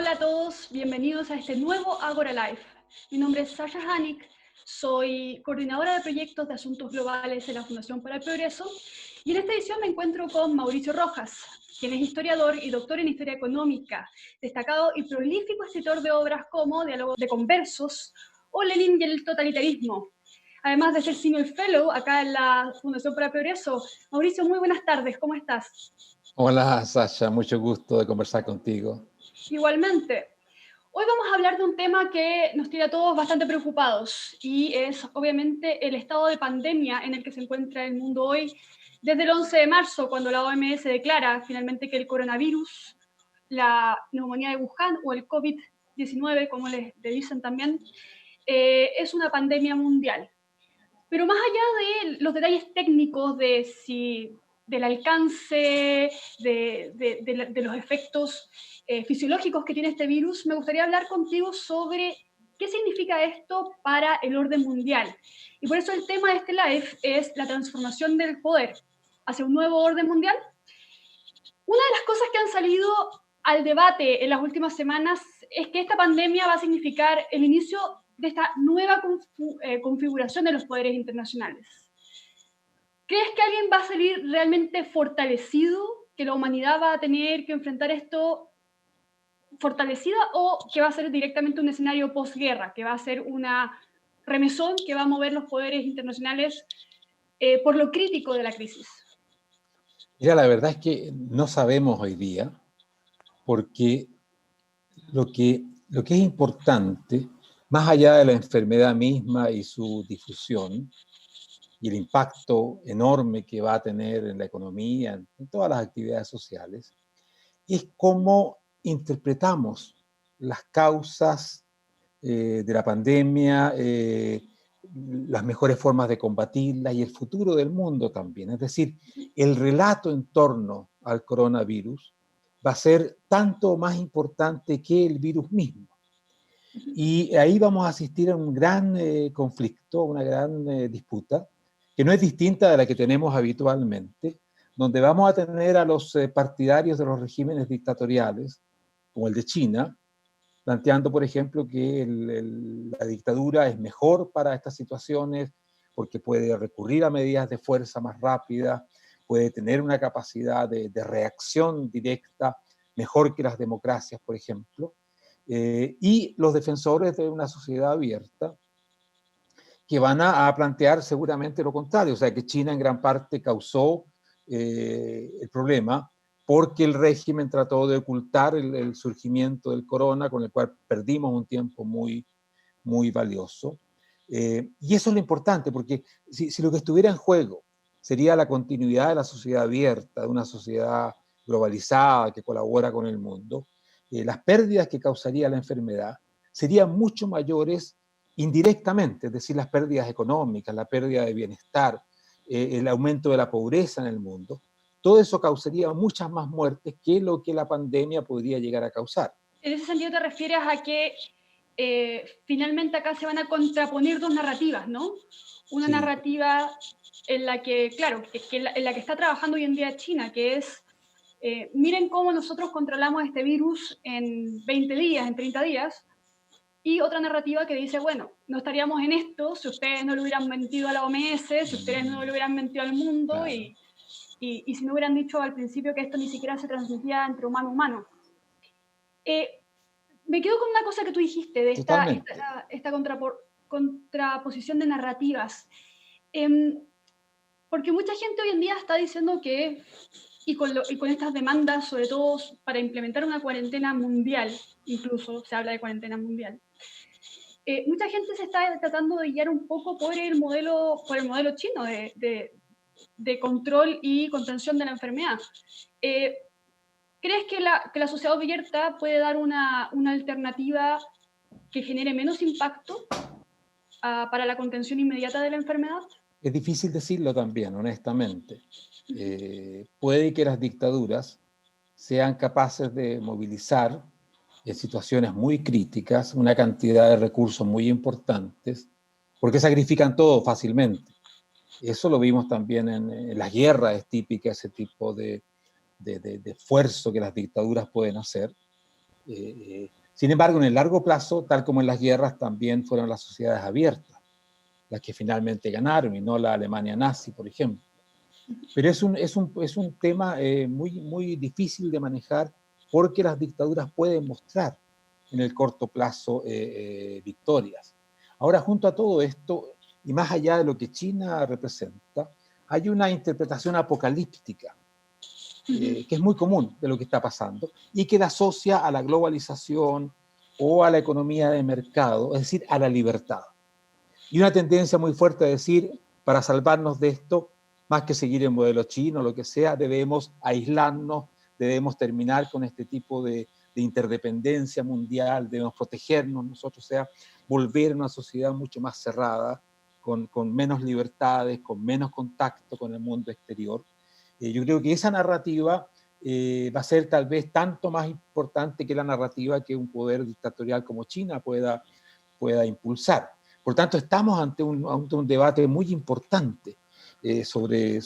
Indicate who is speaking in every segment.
Speaker 1: Hola a todos, bienvenidos a este nuevo Agora Live. Mi nombre es Sasha Hanik, soy coordinadora de proyectos de asuntos globales en la Fundación para el Progreso y en esta edición me encuentro con Mauricio Rojas, quien es historiador y doctor en Historia Económica, destacado y prolífico escritor de obras como Diálogos de Conversos o Lenin y el totalitarismo. Además de ser Senior Fellow acá en la Fundación para el Progreso. Mauricio, muy buenas tardes, ¿cómo estás?
Speaker 2: Hola Sasha, mucho gusto de conversar contigo.
Speaker 1: Igualmente. Hoy vamos a hablar de un tema que nos tiene a todos bastante preocupados y es obviamente el estado de pandemia en el que se encuentra el mundo hoy desde el 11 de marzo, cuando la OMS declara finalmente que el coronavirus, la neumonía de Wuhan o el COVID-19, como le dicen también, es una pandemia mundial. Pero más allá de los detalles técnicos de si, del alcance, de los efectos fisiológicos que tiene este virus, me gustaría hablar contigo sobre qué significa esto para el orden mundial. Y por eso el tema de este live es la transformación del poder hacia un nuevo orden mundial. Una de las cosas que han salido al debate en las últimas semanas es que esta pandemia va a significar el inicio de esta nueva configuración de los poderes internacionales. ¿Crees que alguien va a salir realmente fortalecido, que la humanidad va a tener que enfrentar esto fortalecida, o que va a ser directamente un escenario posguerra, que va a ser una remesón que va a mover los poderes internacionales por lo crítico de la crisis?
Speaker 2: Ya la verdad es que no sabemos hoy día, porque lo que es importante, más allá de la enfermedad misma y su difusión, y el impacto enorme que va a tener en la economía, en todas las actividades sociales, es cómo interpretamos las causas de la pandemia, las mejores formas de combatirla y el futuro del mundo también. Es decir, el relato en torno al coronavirus va a ser tanto más importante que el virus mismo. Y ahí vamos a asistir a un gran conflicto, una gran disputa, que no es distinta de la que tenemos habitualmente, donde vamos a tener a los partidarios de los regímenes dictatoriales, como el de China, planteando, por ejemplo, que la dictadura es mejor para estas situaciones porque puede recurrir a medidas de fuerza más rápidas, puede tener una capacidad de reacción directa mejor que las democracias, por ejemplo, y los defensores de una sociedad abierta que van a plantear seguramente lo contrario, o sea, que China en gran parte causó el problema porque el régimen trató de ocultar el surgimiento del corona, con el cual perdimos un tiempo muy, muy valioso. Y eso es lo importante, porque si lo que estuviera en juego sería la continuidad de la sociedad abierta, de una sociedad globalizada que colabora con el mundo, las pérdidas que causaría la enfermedad serían mucho mayores indirectamente, es decir, las pérdidas económicas, la pérdida de bienestar, el aumento de la pobreza en el mundo. Todo eso causaría muchas más muertes que lo que la pandemia podría llegar a causar.
Speaker 1: En ese sentido te refieres a que finalmente acá se van a contraponer dos narrativas, ¿no? Una
Speaker 2: Sí.
Speaker 1: narrativa en la que, claro, en la que está trabajando hoy en día China, que es, miren cómo nosotros controlamos este virus en 20 días, en 30 días, y otra narrativa que dice, bueno, no estaríamos en esto si ustedes no le hubieran mentido a la OMS, si ustedes no le hubieran mentido al mundo,
Speaker 2: Claro.
Speaker 1: y si no hubieran dicho al principio que esto ni siquiera se transmitía entre humano a humano. Eh, Me quedo con una cosa que tú dijiste de
Speaker 2: Totalmente.
Speaker 1: esta contraposición de narrativas. Porque mucha gente hoy en día está diciendo que, y con estas demandas, sobre todo para implementar una cuarentena mundial, incluso se habla de cuarentena mundial, mucha gente se está tratando de guiar un poco por el modelo chino de control y contención de la enfermedad. Eh, ¿Crees que la sociedad abierta puede dar una alternativa que genere menos impacto para la contención inmediata de la enfermedad?
Speaker 2: Es difícil decirlo también, honestamente. Puede que las dictaduras sean capaces de movilizar en situaciones muy críticas una cantidad de recursos muy importantes, porque sacrifican todo fácilmente. Eso lo vimos también en las guerras, es típica ese tipo de esfuerzo que las dictaduras pueden hacer. Sin embargo, en el largo plazo, tal como en las guerras, también fueron las sociedades abiertas las que finalmente ganaron y no la Alemania nazi, por ejemplo. Pero es un tema muy difícil de manejar porque las dictaduras pueden mostrar en el corto plazo victorias. Ahora, junto a todo esto, y más allá de lo que China representa, hay una interpretación apocalíptica que es muy común de lo que está pasando y que la asocia a la globalización o a la economía de mercado, es decir, a la libertad. Y una tendencia muy fuerte a decir, para salvarnos de esto, más que seguir el modelo chino, lo que sea, debemos aislarnos, debemos terminar con este tipo de interdependencia mundial, debemos protegernos nosotros, o sea, volver a una sociedad mucho más cerrada, con menos libertades, con menos contacto con el mundo exterior. Yo creo que esa narrativa va a ser tal vez tanto más importante que la narrativa que un poder dictatorial como China pueda impulsar. Por tanto, estamos ante un debate muy importante sobre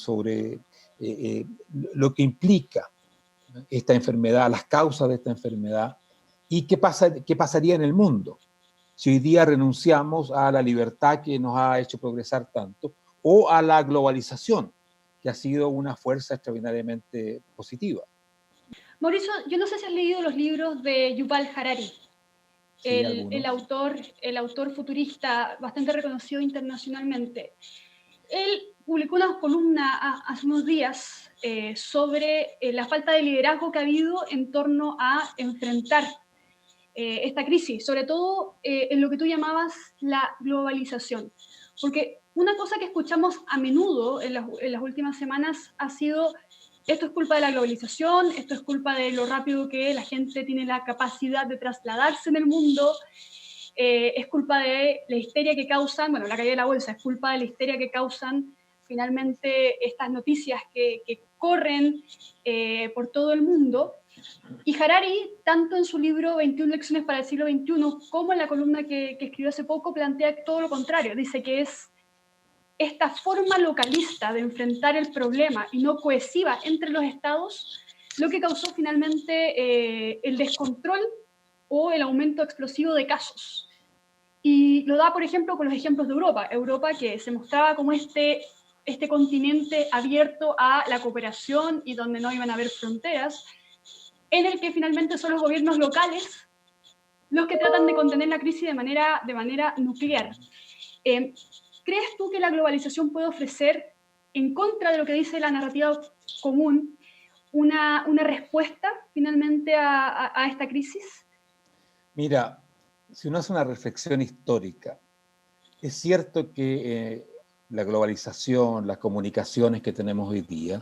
Speaker 2: lo que implica esta enfermedad, las causas de esta enfermedad y qué pasaría en el mundo si hoy día renunciamos a la libertad que nos ha hecho progresar tanto o a la globalización, que ha sido una fuerza extraordinariamente positiva.
Speaker 1: Mauricio, yo no sé si has leído los libros de Yuval Harari,
Speaker 2: Sí,
Speaker 1: el autor futurista bastante reconocido internacionalmente. Él publicó una columna hace unos días sobre la falta de liderazgo que ha habido en torno a enfrentar esta crisis, sobre todo en lo que tú llamabas la globalización. Porque una cosa que escuchamos a menudo en las últimas semanas ha sido: esto es culpa de la globalización, esto es culpa de lo rápido que la gente tiene la capacidad de trasladarse en el mundo, es culpa de la histeria que causan, bueno, la caída de la bolsa, es culpa de la histeria que causan finalmente estas noticias que corren por todo el mundo. Y Harari, tanto en su libro 21 lecciones para el siglo XXI, como en la columna que escribió hace poco, plantea todo lo contrario. Dice que es esta forma localista de enfrentar el problema y no cohesiva entre los estados lo que causó finalmente el descontrol o el aumento explosivo de casos. Y lo da, por ejemplo, con los ejemplos de Europa. Europa que se mostraba como este continente abierto a la cooperación y donde no iban a haber fronteras, en el que finalmente son los gobiernos locales los que tratan de contener la crisis de manera nuclear. ¿Crees tú que la globalización puede ofrecer, en contra de lo que dice la narrativa común, una respuesta finalmente a esta crisis?
Speaker 2: Mira, si uno hace una reflexión histórica, es cierto que la globalización, las comunicaciones que tenemos hoy día,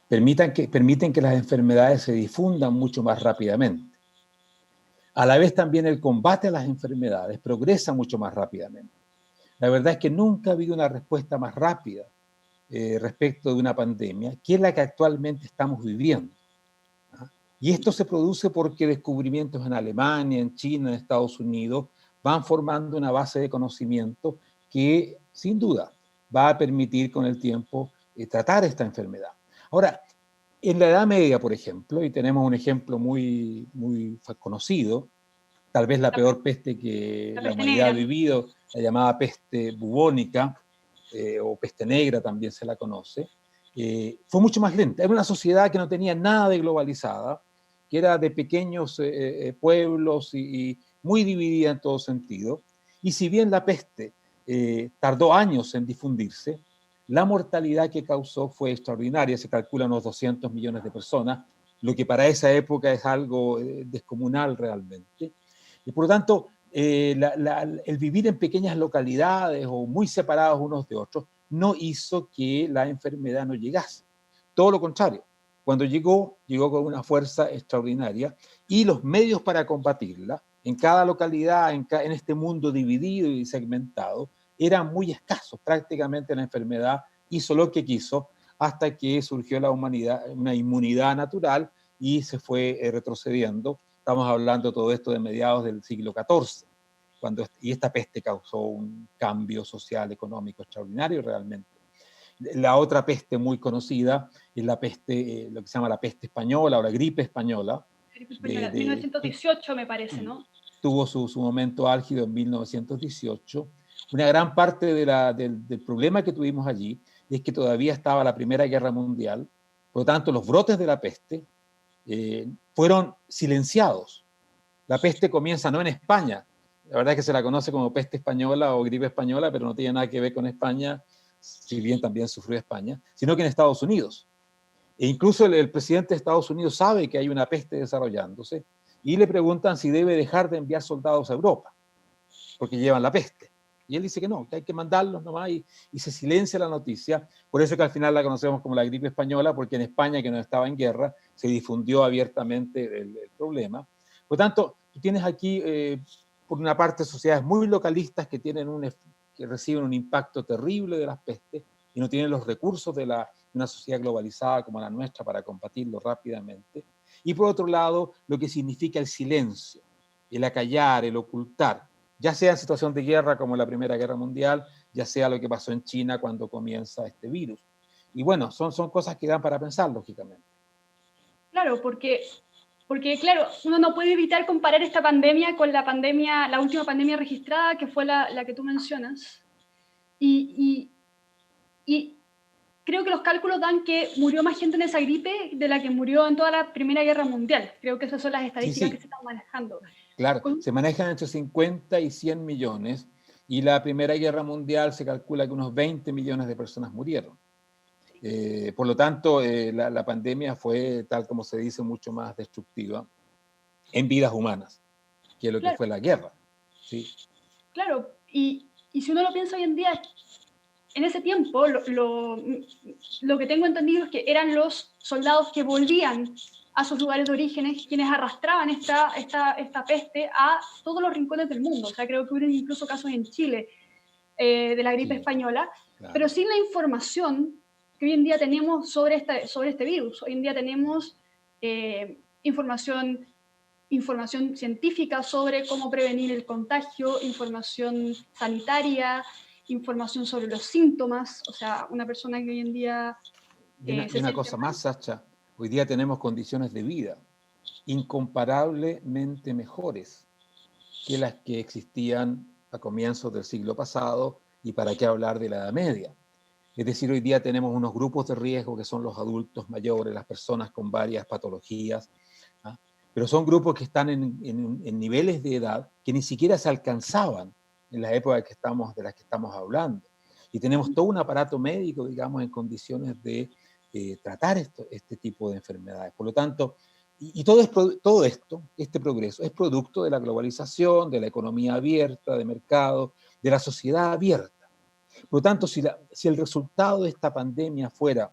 Speaker 2: permiten que las enfermedades se difundan mucho más rápidamente. A la vez también el combate a las enfermedades progresa mucho más rápidamente. La verdad es que nunca ha habido una respuesta más rápida respecto de una pandemia que la que actualmente estamos viviendo. Y esto se produce porque descubrimientos en Alemania, en China, en Estados Unidos van formando una base de conocimiento que sin duda va a permitir con el tiempo tratar esta enfermedad. Ahora, en la Edad Media, por ejemplo, y tenemos un ejemplo muy conocido, tal vez la peor peste que la humanidad ha vivido, la llamada peste bubónica, o peste negra también se la conoce, fue mucho más lenta. Era una sociedad que no tenía nada de globalizada, que era de pequeños pueblos y muy dividida en todo sentido. Y si bien la peste tardó años en difundirse, la mortalidad que causó fue extraordinaria. Se calcula unos 200 millones de personas, lo que para esa época es algo descomunal realmente. Y por lo tanto, el vivir en pequeñas localidades o muy separados unos de otros no hizo que la enfermedad no llegase. Todo lo contrario, cuando llegó con una fuerza extraordinaria y los medios para combatirla en cada localidad, en este mundo dividido y segmentado, eran muy escasos. Prácticamente la enfermedad hizo lo que quiso hasta que surgió una inmunidad natural y se fue retrocediendo. Estamos hablando de todo esto de mediados del siglo XIV, y esta peste causó un cambio social, económico extraordinario realmente. La otra peste muy conocida es la peste, lo que se llama la peste española o la gripe española.
Speaker 1: Gripe española, 1918 me parece, ¿no?
Speaker 2: tuvo su momento álgido en 1918. Una gran parte del problema que tuvimos allí es que todavía estaba la Primera Guerra Mundial, por lo tanto los brotes de la peste fueron silenciados. La peste comienza no en España, la verdad es que se la conoce como peste española o gripe española, pero no tiene nada que ver con España, si bien también sufrió España, sino que en Estados Unidos. E incluso el presidente de Estados Unidos sabe que hay una peste desarrollándose y le preguntan si debe dejar de enviar soldados a Europa, porque llevan la peste. Y él dice que no, que hay que mandarlos nomás y se silencia la noticia. Por eso que al final la conocemos como la gripe española, porque en España, que no estaba en guerra, se difundió abiertamente el problema. Por lo tanto, tú tienes aquí, por una parte, sociedades muy localistas que, que reciben un impacto terrible de las pestes y no tienen los recursos de una sociedad globalizada como la nuestra para combatirlo rápidamente. Y por otro lado, lo que significa el silencio, el acallar, el ocultar, ya sea en situación de guerra como la Primera Guerra Mundial, ya sea lo que pasó en China cuando comienza este virus. Y bueno, son cosas que dan para pensar, lógicamente.
Speaker 1: Claro, porque claro, uno no puede evitar comparar esta pandemia con la pandemia, la última pandemia registrada, que fue la que tú mencionas. Y creo que los cálculos dan que murió más gente en esa gripe de la que murió en toda la Primera Guerra Mundial. Creo que esas son las estadísticas que se están manejando.
Speaker 2: Claro, se manejan entre 50 y 100 millones y la Primera Guerra Mundial se calcula que unos 20 millones de personas murieron. Por lo tanto, la pandemia fue, tal como se dice, mucho más destructiva en vidas humanas que lo que fue la guerra. ¿Sí?
Speaker 1: Claro, y si uno lo piensa hoy en día, en ese tiempo lo que tengo entendido es que eran los soldados que volvían a sus lugares de orígenes quienes arrastraban esta peste a todos los rincones del mundo. O sea, creo que hubo incluso casos en Chile de la gripe española, claro. Pero sin la información que hoy en día tenemos sobre este virus. Hoy en día tenemos información científica sobre cómo prevenir el contagio, información sanitaria, información sobre los síntomas. O sea, una persona que hoy en día...
Speaker 2: y una cosa más, Sacha, hoy día tenemos condiciones de vida incomparablemente mejores que las que existían a comienzos del siglo pasado, y para qué hablar de la Edad Media. Es decir, hoy día tenemos unos grupos de riesgo que son los adultos mayores, las personas con varias patologías, ¿ah? Pero son grupos que están en niveles de edad que ni siquiera se alcanzaban en la época de las que estamos hablando. Y tenemos todo un aparato médico, digamos, en condiciones de tratar este tipo de enfermedades. Por lo tanto, todo esto, este progreso, es producto de la globalización, de la economía abierta, de mercado, de la sociedad abierta. Por lo tanto, si el resultado de esta pandemia fuera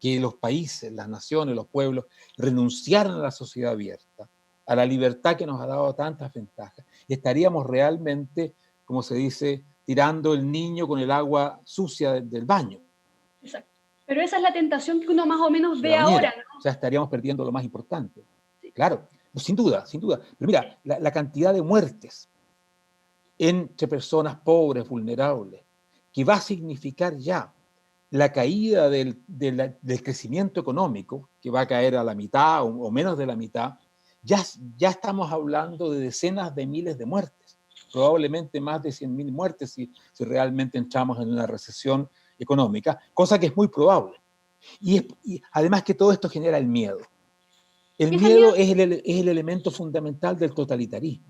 Speaker 2: que los países, las naciones, los pueblos renunciaran a la sociedad abierta, a la libertad que nos ha dado tantas ventajas, estaríamos realmente, como se dice, tirando el niño con el agua sucia del baño.
Speaker 1: Exacto. Pero esa es la tentación que uno más o menos ve ahora, ¿no?
Speaker 2: O sea, estaríamos perdiendo lo más importante. Sí. Claro, sin duda, sin duda. Pero mira, la cantidad de muertes entre personas pobres, vulnerables, que va a significar ya la caída del crecimiento económico, que va a caer a la mitad o menos de la mitad, ya estamos hablando de decenas de miles de muertes, probablemente más de 100.000 muertes si realmente entramos en una recesión económica, cosa que es muy probable. Y además que todo esto genera el miedo. El miedo es el elemento fundamental del totalitarismo.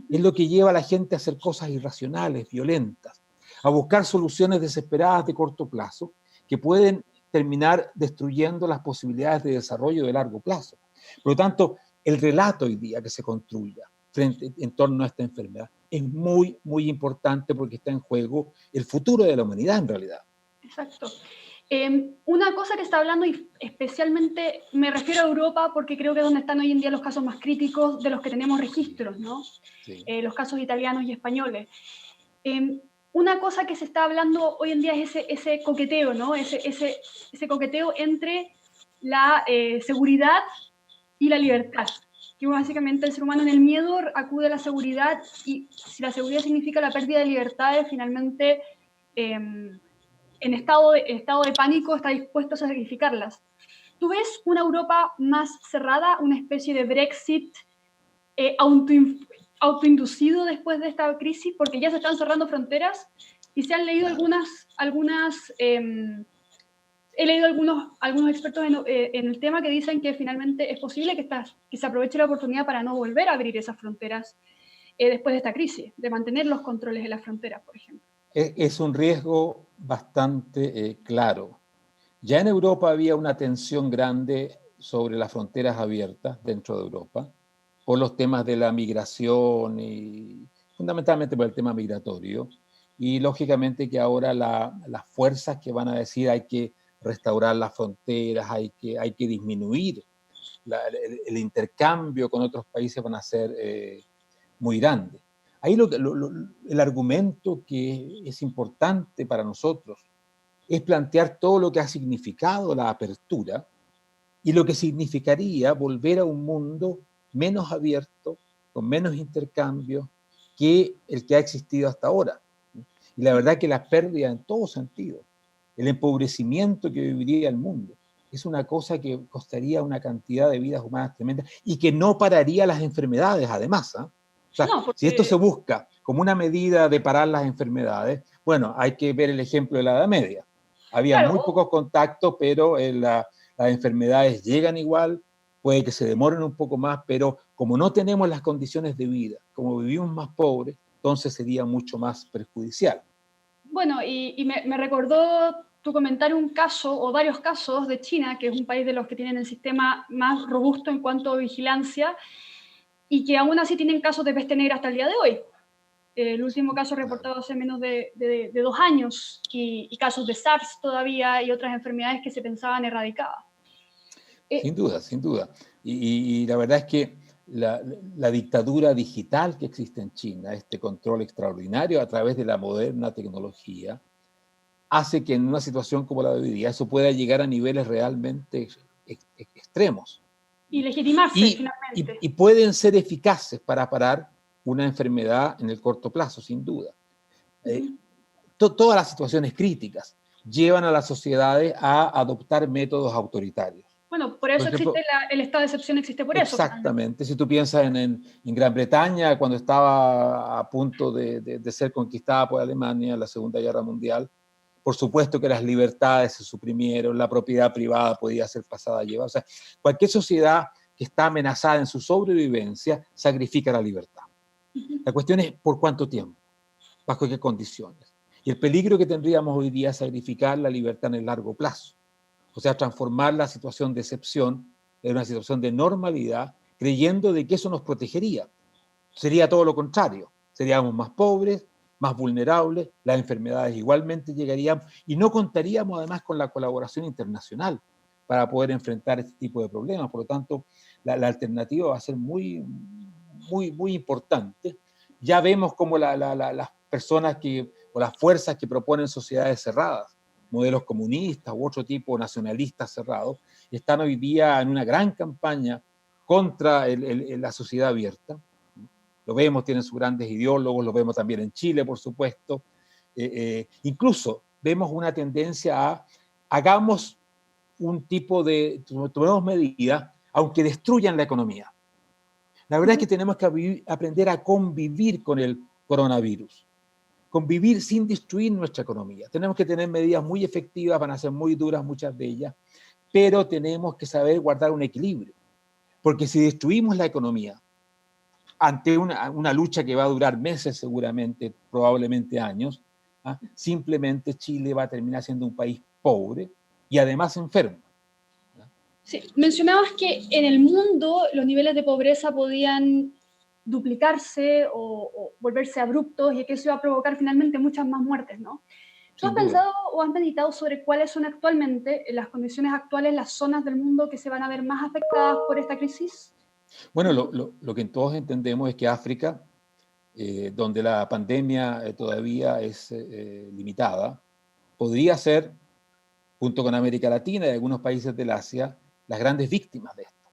Speaker 2: Es lo que lleva a la gente a hacer cosas irracionales, violentas, a buscar soluciones desesperadas de corto plazo que pueden terminar destruyendo las posibilidades de desarrollo de largo plazo. Por lo tanto, el relato hoy día que se construya en torno a esta enfermedad es muy, muy importante porque está en juego el futuro de la humanidad en realidad.
Speaker 1: Exacto. Una cosa que está hablando, y especialmente me refiero a Europa porque creo que es donde están hoy en día los casos más críticos de los que tenemos registros, ¿no? Sí. Los casos italianos y españoles. Una cosa que se está hablando hoy en día es ese coqueteo, ¿no? Ese coqueteo entre la seguridad y la libertad. Que básicamente el ser humano en el miedo acude a la seguridad, y si la seguridad significa la pérdida de libertades, finalmente en estado de pánico está dispuesto a sacrificarlas. ¿Tú ves una Europa más cerrada, una especie de Brexit autoinducido después de esta crisis, porque ya se están cerrando fronteras y se han leído he leído algunos expertos en el tema que dicen que finalmente es posible que se aproveche la oportunidad para no volver a abrir esas fronteras después de esta crisis, de mantener los controles en las fronteras, por ejemplo.
Speaker 2: Es un riesgo bastante claro. Ya en Europa había una tensión grande sobre las fronteras abiertas dentro de Europa por los temas de la migración y fundamentalmente por el tema migratorio. Y lógicamente que ahora las fuerzas que van a decir hay que restaurar las fronteras, hay que disminuir el intercambio con otros países van a ser muy grandes. Ahí el argumento que es importante para nosotros es plantear todo lo que ha significado la apertura y lo que significaría volver a un mundo menos abierto, con menos intercambio que el que ha existido hasta ahora. Y la verdad que la pérdida en todo sentido, el empobrecimiento que viviría el mundo, es una cosa que costaría una cantidad de vidas humanas tremenda y que no pararía las enfermedades, además. O sea,
Speaker 1: No, porque...
Speaker 2: si esto se busca como una medida de parar las enfermedades, bueno, hay que ver el ejemplo de la Edad Media. Había
Speaker 1: claro,
Speaker 2: muy pocos contactos, pero las enfermedades llegan igual, puede que se demoren un poco más, pero como no tenemos las condiciones de vida, como vivimos más pobres, entonces sería mucho más perjudicial.
Speaker 1: bueno, y me recordó tu comentario un caso o varios casos de China, que es un país de los que tienen el sistema más robusto en cuanto a vigilancia y que aún así tienen casos de peste negra hasta el día de hoy. El último caso reportado hace menos de 2 años y casos de SARS todavía y otras enfermedades que se pensaban erradicadas.
Speaker 2: Sin duda, sin duda. Y la verdad es que la dictadura digital que existe en China, este control extraordinario a través de la moderna tecnología, hace que en una situación como la de hoy día eso pueda llegar a niveles realmente extremos.
Speaker 1: Y legitimarse, finalmente.
Speaker 2: Y pueden ser eficaces para parar una enfermedad en el corto plazo, sin duda. Todas las situaciones críticas llevan a las sociedades a adoptar métodos autoritarios.
Speaker 1: Bueno, por eso
Speaker 2: Por ejemplo,
Speaker 1: existe el estado de excepción, existe por eso.
Speaker 2: Exactamente. Si tú piensas en Gran Bretaña, cuando estaba a punto de ser conquistada por Alemania en la Segunda Guerra Mundial, por supuesto que las libertades se suprimieron, la propiedad privada podía ser pasada a llevar. O sea, cualquier sociedad que está amenazada en su sobrevivencia sacrifica la libertad. La cuestión es por cuánto tiempo, bajo qué condiciones. Y el peligro que tendríamos hoy día es sacrificar la libertad en el largo plazo. O sea, transformar la situación de excepción en una situación de normalidad, creyendo de que eso nos protegería. Sería todo lo contrario. Seríamos más pobres, más vulnerables, las enfermedades igualmente llegarían y no contaríamos además con la colaboración internacional para poder enfrentar este tipo de problemas. Por lo tanto, la alternativa va a ser muy, muy, muy importante. Ya vemos cómo las personas o las fuerzas que proponen sociedades cerradas, modelos comunistas u otro tipo nacionalistas cerrados, están hoy día en una gran campaña contra la sociedad abierta. Lo vemos, tienen sus grandes ideólogos, lo vemos también en Chile, por supuesto. Incluso vemos una tendencia a hagamos un tipo de, tomemos medidas, aunque destruyan la economía. La verdad es que tenemos que aprender a convivir con el coronavirus, convivir sin destruir nuestra economía. Tenemos que tener medidas muy efectivas, van a ser muy duras muchas de ellas, pero tenemos que saber guardar un equilibrio, porque si destruimos la economía ante una lucha que va a durar meses seguramente, probablemente años, simplemente Chile va a terminar siendo un país pobre y además enfermo.
Speaker 1: Sí, mencionabas que en el mundo los niveles de pobreza podían duplicarse o volverse abruptos y que eso iba a provocar finalmente muchas más muertes, ¿no? ¿Tú has pensado o has meditado sobre cuáles son actualmente, en las condiciones actuales, las zonas del mundo que se van a ver más afectadas por esta crisis?
Speaker 2: Bueno, lo que todos entendemos es que África, donde la pandemia todavía es limitada, podría ser, junto con América Latina y algunos países del Asia, las grandes víctimas de esto.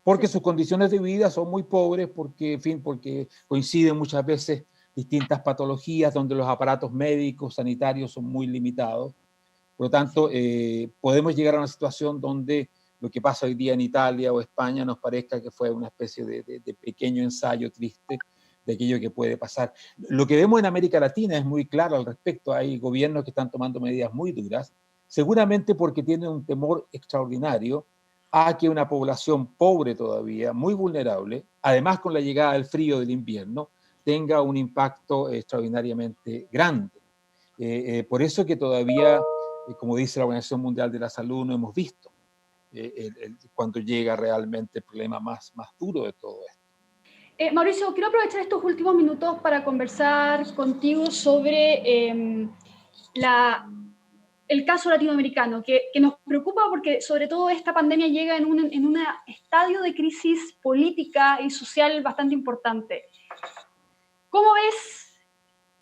Speaker 2: Porque sus condiciones de vida son muy pobres, porque, en fin, porque coinciden muchas veces distintas patologías donde los aparatos médicos, sanitarios son muy limitados. Por lo tanto, podemos llegar a una situación donde lo que pasa hoy día en Italia o España nos parezca que fue una especie de pequeño ensayo triste, de aquello que puede pasar. Lo que vemos en América Latina es muy claro al respecto. Hay gobiernos que están tomando medidas muy duras, seguramente porque tienen un temor extraordinario a que una población pobre todavía, muy vulnerable, además con la llegada del frío del invierno, tenga un impacto extraordinariamente grande. Por eso que todavía, como dice la Organización Mundial de la Salud, no hemos visto cuando llega realmente el problema más duro de todo esto.
Speaker 1: Mauricio, quiero aprovechar estos últimos minutos para conversar contigo sobre el caso latinoamericano, que nos preocupa porque sobre todo esta pandemia llega en un estadio de crisis política y social bastante importante. ¿Cómo ves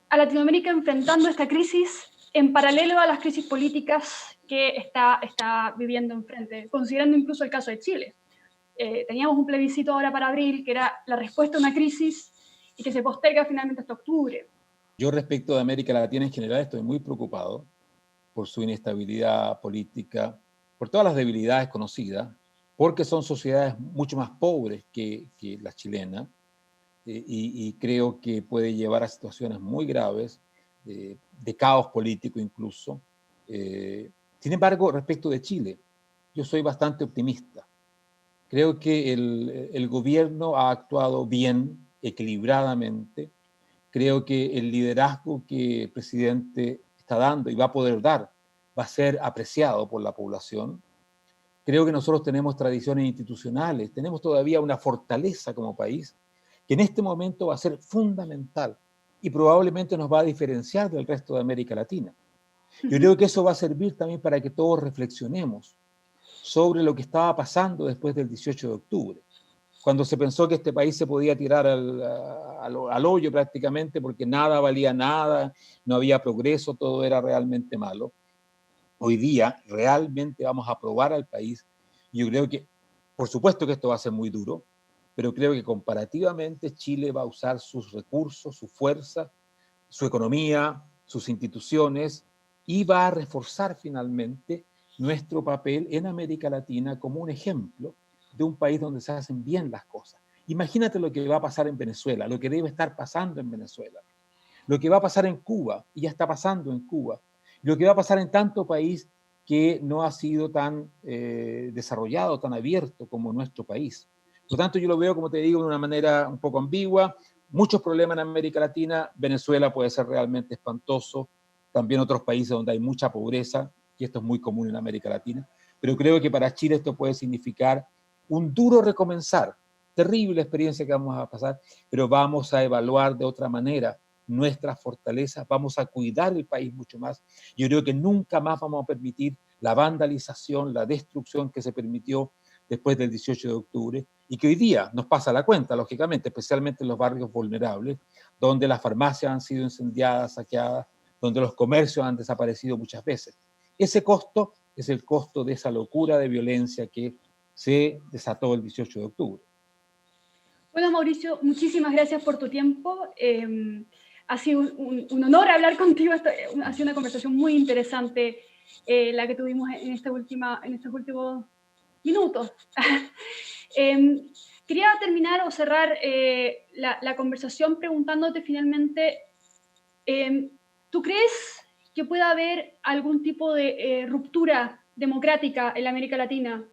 Speaker 1: a Latinoamérica enfrentando esta crisis en paralelo a las crisis políticas que está viviendo enfrente, considerando incluso el caso de Chile? Teníamos un plebiscito ahora para abril, que era la respuesta a una crisis y que se posterga finalmente hasta octubre.
Speaker 2: Yo respecto de América Latina en general estoy muy preocupado por su inestabilidad política, por todas las debilidades conocidas, porque son sociedades mucho más pobres que la chilena, y creo que puede llevar a situaciones muy graves, de caos político incluso. Sin embargo, respecto de Chile, yo soy bastante optimista. Creo que el gobierno ha actuado bien, equilibradamente. Creo que el liderazgo que el presidente está dando y va a poder dar va a ser apreciado por la población. Creo que nosotros tenemos tradiciones institucionales, tenemos todavía una fortaleza como país que en este momento va a ser fundamental y probablemente nos va a diferenciar del resto de América Latina. Yo creo que eso va a servir también para que todos reflexionemos sobre lo que estaba pasando después del 18 de octubre, cuando se pensó que este país se podía tirar al hoyo prácticamente porque nada valía nada, no había progreso, todo era realmente malo. Hoy día realmente vamos a probar al país. Yo creo que, por supuesto que esto va a ser muy duro, pero creo que comparativamente Chile va a usar sus recursos, su fuerza, su economía, sus instituciones, y va a reforzar finalmente nuestro papel en América Latina como un ejemplo de un país donde se hacen bien las cosas. Imagínate lo que va a pasar en Venezuela, lo que debe estar pasando en Venezuela, lo que va a pasar en Cuba, y ya está pasando en Cuba, lo que va a pasar en tanto país que no ha sido tan desarrollado, tan abierto como nuestro país. Por lo tanto, yo lo veo, como te digo, de una manera un poco ambigua. Muchos problemas en América Latina. Venezuela puede ser realmente espantoso. También otros países donde hay mucha pobreza, y esto es muy común en América Latina. Pero creo que para Chile esto puede significar un duro recomenzar. Terrible experiencia que vamos a pasar, pero vamos a evaluar de otra manera nuestras fortalezas, vamos a cuidar el país mucho más. Yo creo que nunca más vamos a permitir la vandalización, la destrucción que se permitió después del 18 de octubre y que hoy día nos pasa la cuenta, lógicamente, especialmente en los barrios vulnerables, donde las farmacias han sido incendiadas, saqueadas, donde los comercios han desaparecido muchas veces. Ese costo es el costo de esa locura de violencia que se desató el 18 de octubre.
Speaker 1: Bueno, Mauricio, muchísimas gracias por tu tiempo. Ha sido un honor hablar contigo. Ha sido una conversación muy interesante la que tuvimos en estos últimos minutos. Quería terminar o cerrar la conversación preguntándote finalmente, ¿tú crees que pueda haber algún tipo de ruptura democrática en la América Latina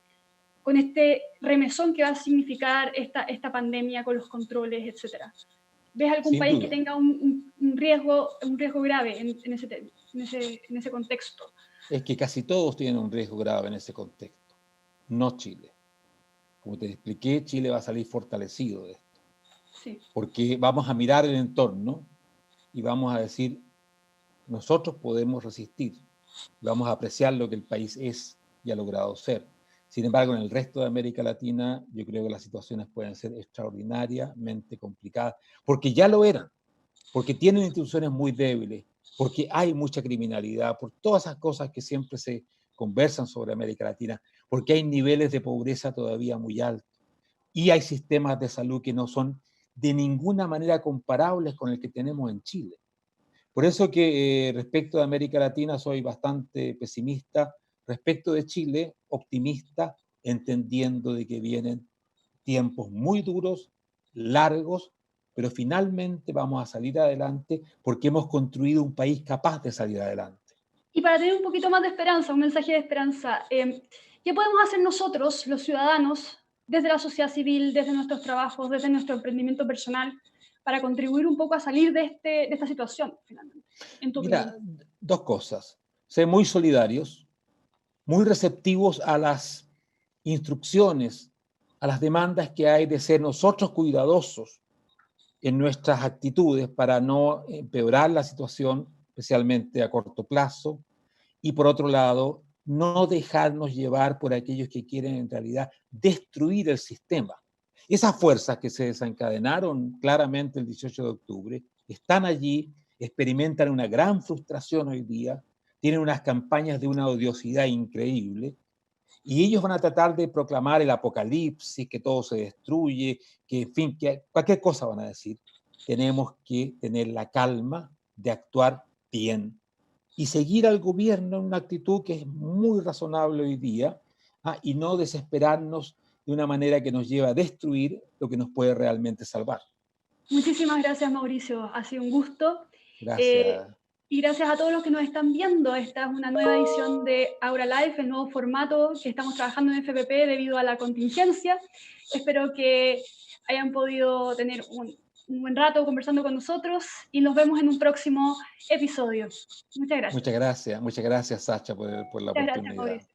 Speaker 1: con este remesón que va a significar esta pandemia con los controles, etcétera? ¿Ves algún
Speaker 2: Sin
Speaker 1: país que
Speaker 2: duda.
Speaker 1: tenga un riesgo grave en ese contexto?
Speaker 2: Es que casi todos tienen un riesgo grave en ese contexto, no Chile. Como te expliqué, Chile va a salir fortalecido de esto,
Speaker 1: Sí.
Speaker 2: porque vamos a mirar el entorno y vamos a decir, nosotros podemos resistir, vamos a apreciar lo que el país es y ha logrado ser. Sin embargo, en el resto de América Latina, yo creo que las situaciones pueden ser extraordinariamente complicadas, porque ya lo eran, porque tienen instituciones muy débiles, porque hay mucha criminalidad, por todas esas cosas que siempre se conversan sobre América Latina, porque hay niveles de pobreza todavía muy altos y hay sistemas de salud que no son de ninguna manera comparables con el que tenemos en Chile. Por eso que respecto de América Latina soy bastante pesimista, respecto de Chile optimista, entendiendo de que vienen tiempos muy duros, largos, pero finalmente vamos a salir adelante porque hemos construido un país capaz de salir adelante.
Speaker 1: Y para tener un poquito más de esperanza, un mensaje de esperanza, ¿qué podemos hacer nosotros, los ciudadanos, desde la sociedad civil, desde nuestros trabajos, desde nuestro emprendimiento personal, para contribuir un poco a salir de esta situación, finalmente, en tu
Speaker 2: Mira,
Speaker 1: opinión?
Speaker 2: dos cosas. Ser muy solidarios, muy receptivos a las instrucciones, a las demandas que hay de ser nosotros cuidadosos en nuestras actitudes para no empeorar la situación, especialmente a corto plazo, y por otro lado, no dejarnos llevar por aquellos que quieren en realidad destruir el sistema. Esas fuerzas que se desencadenaron claramente el 18 de octubre están allí, experimentan una gran frustración hoy día, tienen unas campañas de una odiosidad increíble, y ellos van a tratar de proclamar el apocalipsis, que todo se destruye, que en fin, que cualquier cosa van a decir. Tenemos que tener la calma de actuar bien y seguir al gobierno en una actitud que es muy razonable hoy día, y no desesperarnos de una manera que nos lleva a destruir lo que nos puede realmente salvar.
Speaker 1: Muchísimas gracias, Mauricio. Ha sido un gusto. Eh,
Speaker 2: Gracias.
Speaker 1: y gracias a todos los que nos están viendo. Esta es una nueva edición de Aura Life, el nuevo formato que estamos trabajando en FPP debido a la contingencia. Espero que hayan podido tener un buen rato conversando con nosotros y nos vemos en un próximo episodio. Muchas gracias.
Speaker 2: Muchas gracias, Sacha, por la
Speaker 1: Muchas gracias,
Speaker 2: oportunidad.
Speaker 1: Mauricio.